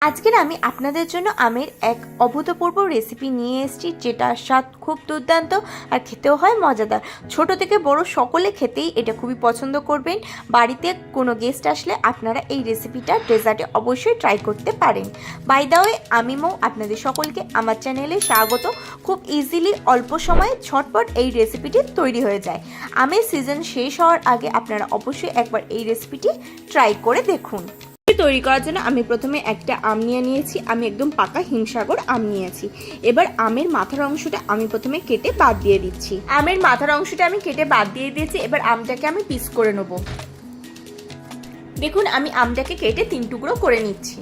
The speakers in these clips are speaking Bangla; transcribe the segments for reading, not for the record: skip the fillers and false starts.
আজকের আমি আপনাদের জন্য আমের এক অভূতপূর্ব রেসিপি নিয়ে এসেছি, যেটা স্বাদ খুব দুর্দান্ত আর খেতেও হয় মজাদার। ছোট থেকে বড় সকলে খেতেই এটা খুবই পছন্দ করবেন। বাড়িতে কোনো গেস্ট আসলে আপনারা এই রেসিপিটা ডেজার্টে অবশ্যই ট্রাই করতে পারেন। বাই দ্য ওয়ে, আমি মৌ আপনাদের সকলকে আমার চ্যানেলে স্বাগত। খুব ইজিলি অল্প সময়ে ঝটপট এই রেসিপিটি তৈরি হয়ে যায়। আমের সিজন শেষ হওয়ার আগে আপনারা অবশ্যই একবার এই রেসিপিটি ট্রাই করে দেখুন। তৈরি করার জন্য আমি প্রথমে একটা আম নিয়ে নিয়েছি। আমি একদম পাকা হিমসাগর আম নিয়েছি। এবার আমের মাথার অংশটা আমি প্রথমে কেটে বাদ দিয়ে দিচ্ছি। আমের মাথার অংশটা আমি কেটে বাদ দিয়ে দিয়েছি। এবার আমটাকে আমি পিস করে নেব। দেখুন, আমি আমটাকে কেটে 3 টুকরো করে নিচ্ছি।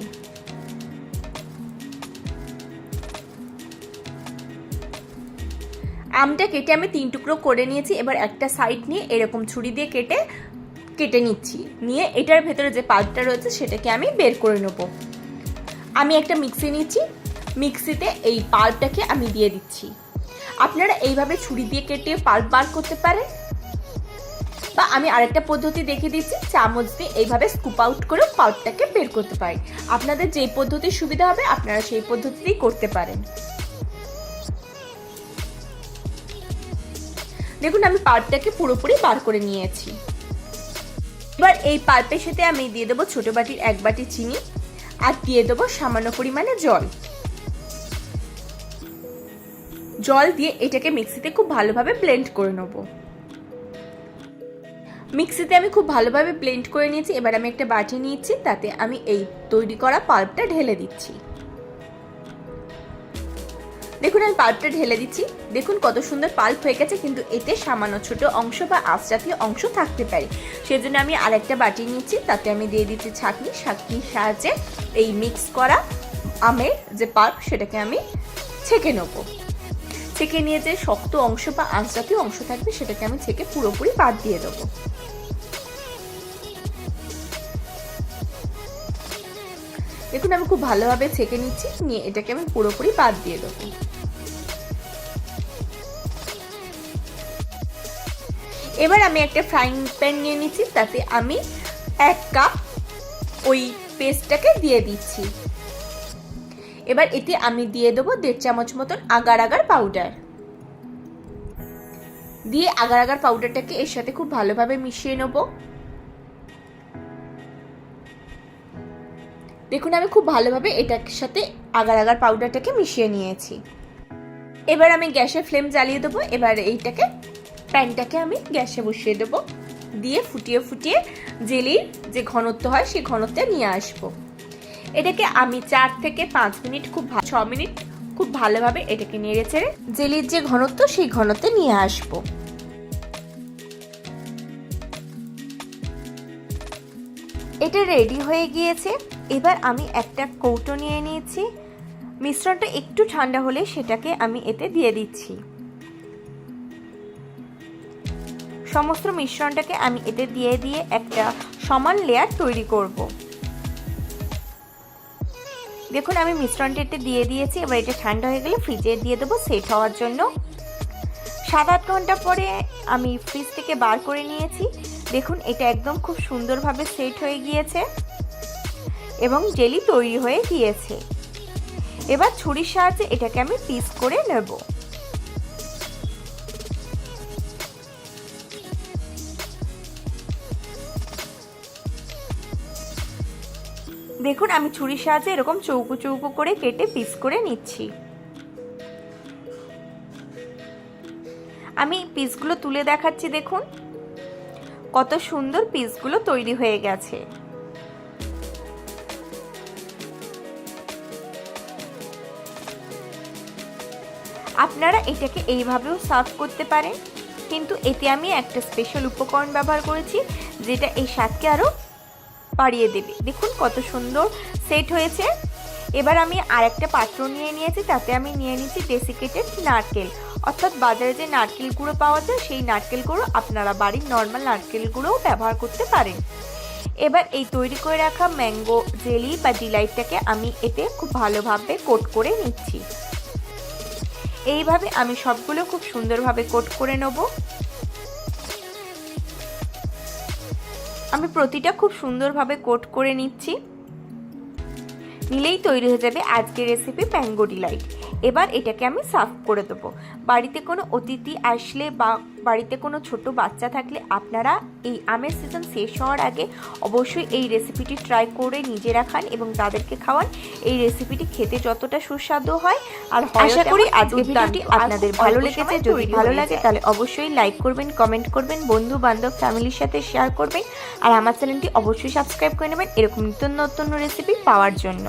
আমটা কেটে আমি 3 টুকরো করে নিয়েছি। এবার একটা সাইড নিয়ে এরকম ছুরি দিয়ে কেটে নিচ্ছি। নিয়ে এটার ভেতরে যে পাল্পটা রয়েছে সেটাকে আমি বের করে নেব। আমি একটা মিক্সি নিচ্ছি। মিক্সিতে এই পাল্পটাকে আমি দিয়ে দিচ্ছি। আপনারা এইভাবে ছুরি দিয়ে কেটে পাল্প বার করতে পারেন, বা আমি আরেকটা পদ্ধতি দেখিয়ে দিচ্ছি, চামচ দিয়ে এইভাবে স্কুপ আউট করে পাল্পটাকে বের করতে পারেন। আপনাদের যেই পদ্ধতির সুবিধা হবে আপনারা সেই পদ্ধতিতেই করতে পারেন। দেখুন, আমি পাল্পটাকে পুরোপুরি বার করে নিয়েছি। এবার এই পাল্পের সাথে আমি দিয়ে দেবো ছোট বাটির 1 বাটি চিনি, আর দিয়ে দেবো সামান্য পরিমাণে জল দিয়ে এটাকে মিক্সিতে খুব ভালোভাবে ব্লেন্ড করে নেব। মিক্সিতে আমি খুব ভালোভাবে ব্লেন্ড করে নিয়েছি। এবার আমি একটা বাটি নিয়েছি, তাতে আমি এই তৈরি করা পাল্পটা ঢেলে দিচ্ছি। দেখুন, আমি পাল্পটা ঢেলে দিচ্ছি। দেখুন কত সুন্দর পাল্প হয়ে গেছে, কিন্তু এতে সামান্য ছোট অংশ বা আঁশ জাতীয় অংশ থাকতে পারে। সেজন্য আমি আরেকটা বাটি নিচ্ছি, তাতে আমি দিয়ে দিচ্ছি ছাঁকনির সাহায্যে এই মিক্স করা আমের যে পাল্প সেটাকে আমি ছেঁকে নেব। ছেঁকে নিয়ে যে শক্ত অংশ বা আঁশ জাতীয় অংশ থাকবে সেটাকে আমি ছেঁকে পুরোপুরি বাদ দিয়ে দেবো। দেখুন, আমি খুব ভালোভাবে ছেঁকে নিচ্ছি। নিয়ে এটাকে আমি পুরোপুরি বাদ দিয়ে দেবো। এবার আমি একটা ফ্রাইং প্যান নিয়ে নিচ্ছি, তাতে আমি 1 কাপ ওই পেস্টটাকে দিয়ে দিচ্ছি। এবার এতে আমি দিয়ে দেবো 1.5 চামচ মতন আগার আগার পাউডার। দিয়ে আগার আগার পাউডারটাকে এর সাথে খুব ভালোভাবে মিশিয়ে নেব। দেখুন, আমি খুব ভালোভাবে এটার সাথে আগার আগার পাউডারটাকে মিশিয়ে নিয়েছি। এবার আমি গ্যাসের ফ্লেম জ্বালিয়ে দেবো। এবার প্যানটাকে আমি গ্যাসে বসিয়ে দেবো। দিয়ে ফুটিয়ে জেলির যে ঘনত্ব হয় সেই ঘনত্বে নিয়ে আসবো। এটাকে আমি 4 থেকে 5 মিনিট 6 মিনিট খুব ভালোভাবে এটাকে নেড়ে চেড়ে জেলির যে ঘনত্ব সেই ঘনত্বে নিয়ে আসবো। এটা রেডি হয়ে গিয়েছে। এবার আমি একটা কৌটো নিয়ে নিয়েছি। মিশ্রণটা একটু ঠান্ডা হলে সেটাকে আমি এতে দিয়ে দিচ্ছি। সমস্ত মিশ্রণটাকে আমি এতে দিয়ে একটা সমান লেয়ার তৈরি করব। দেখুন, আমি মিশ্রণটা এতে দিয়ে দিয়েছি। এবার এটা ঠান্ডা হয়ে গেলে ফ্রিজে দিয়ে দেবো সেট হওয়ার জন্য। 7-8 ঘন্টা পরে আমি ফ্রিজ থেকে বার করে নিয়েছি। দেখুন, এটা একদম খুব সুন্দরভাবে সেট হয়ে গিয়েছে এবং জেলি তৈরি হয়ে গিয়েছে। এবার ছুরির সাহায্যে এটাকে আমি পিস করে নেব। দেখুন, আমি ছুরির সাহায্যে এরকম চৌকো চৌকো করে কেটে পিস করে নিচ্ছি। আমি পিসগুলো তুলে দেখাচ্ছি। দেখুন কত সুন্দর পিসগুলো তৈরি হয়ে গেছে। আপনারা এটাকে এইভাবেও সার্ভ করতে পারেন, কিন্তু এতে আমি একটা স্পেশাল উপকরণ ব্যবহার করেছি, যেটা এই স্বাদকে আরও বাড়িয়ে দেবে। দেখুন কত সুন্দর সেট হয়েছে। এবার আমি আরেকটা পাত্র নিয়ে নিয়েছি, তাতে আমি নিয়ে নিচ্ছি ডেসিকেটেড নারকেল, অর্থাৎ বাজারে যে নারকেল গুঁড়ো পাওয়া যায় সেই নারকেল গুঁড়ো। আপনারা বাড়ির নর্মাল নারকেল গুঁড়োও ব্যবহার করতে পারেন। এবার এই তৈরি করে রাখা ম্যাঙ্গো জেলি বা ডিলাইটটাকে আমি এতে খুব ভালোভাবে কোট করে নিচ্ছি। এইভাবে আমি সবগুলো খুব সুন্দরভাবে কোট করে নেব। আমি প্রতিটা খুব সুন্দরভাবে কোট করে নিচ্ছি। নিলেই তৈরি হয়ে যাবে আজকের রেসিপি ম্যাঙ্গো ডিলাইট। এবার এটাকে আমি সার্ভ করে দেবো। বাড়িতে কোনো অতিথি আসলে বা বাড়িতে কোনো ছোট বাচ্চা থাকলে আপনারা এই আমের সিজন শেষ হওয়ার আগে অবশ্যই এই রেসিপিটি ট্রাই করে নিজেরা খান এবং তাদেরকে খাওয়ান। এই রেসিপিটি খেতে যতটা সুস্বাদু হয় আর আশা করি আজকের ভিডিওটি আপনাদের ভালো লেগেছে। যদি ভালো লাগে তাহলে অবশ্যই লাইক করবেন, কমেন্ট করবেন, বন্ধু বান্ধব ফ্যামিলির সাথে শেয়ার করবেন আর আমার চ্যানেলটি অবশ্যই সাবস্ক্রাইব করে নেবেন এরকম নতুন নতুন রেসিপি পাওয়ার জন্য।